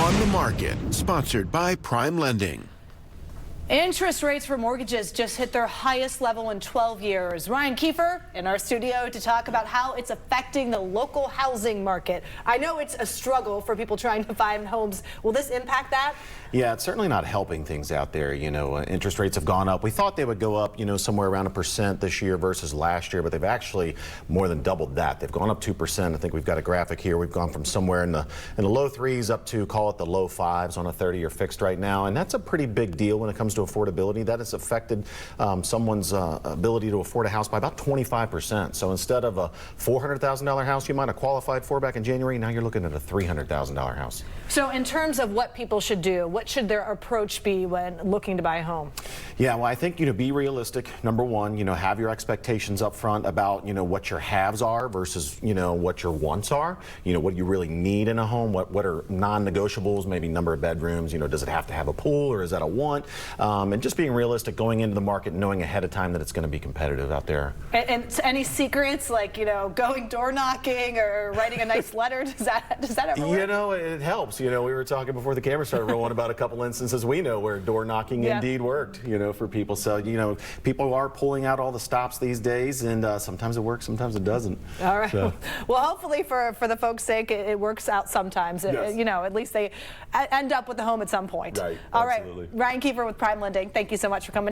On the Market, sponsored by Prime Lending. Interest rates for mortgages just hit their highest level in 12 years. Ryan Kiefer in our studio to talk about how it's affecting the local housing market. I know it's a struggle for people trying to find homes. Will this impact that? Yeah, it's certainly not helping things out there. Interest rates have gone up. We thought they would go up, somewhere around 1% this year versus last year, but they've actually more than doubled that. They've gone up 2%. I think we've got a graphic here. We've gone from somewhere in the low threes up to, call it the low fives on a 30-year fixed right now, and that's a pretty big deal when it comes to affordability. That has affected someone's ability to afford a house by about 25%. So instead of a $400,000 house you might have qualified for back in January, now you're looking at a $300,000 house. So in terms of what people should do, what should their approach be when looking to buy a home? Yeah, well, I think, be realistic. Number one, have your expectations up front about, what your haves are versus, what your wants are. What you really need in a home, what are non-negotiables, maybe number of bedrooms, does it have to have a pool or is that a want? And just being realistic going into the market, knowing ahead of time that it's going to be competitive out there. And any secrets like, going door knocking or writing a nice letter, does that ever work? It helps. We were talking before the camera started rolling about a couple instances we know where door knocking indeed worked, for people. So, people are pulling out all the stops these days, and sometimes it works, sometimes it doesn't. All right. So. Well, hopefully for the folks' sake, it works out sometimes. Yes. At least they end up with a home at some point. Right. All Absolutely. right. Ryan Kiefer with Prime Lending. Thank you so much for coming.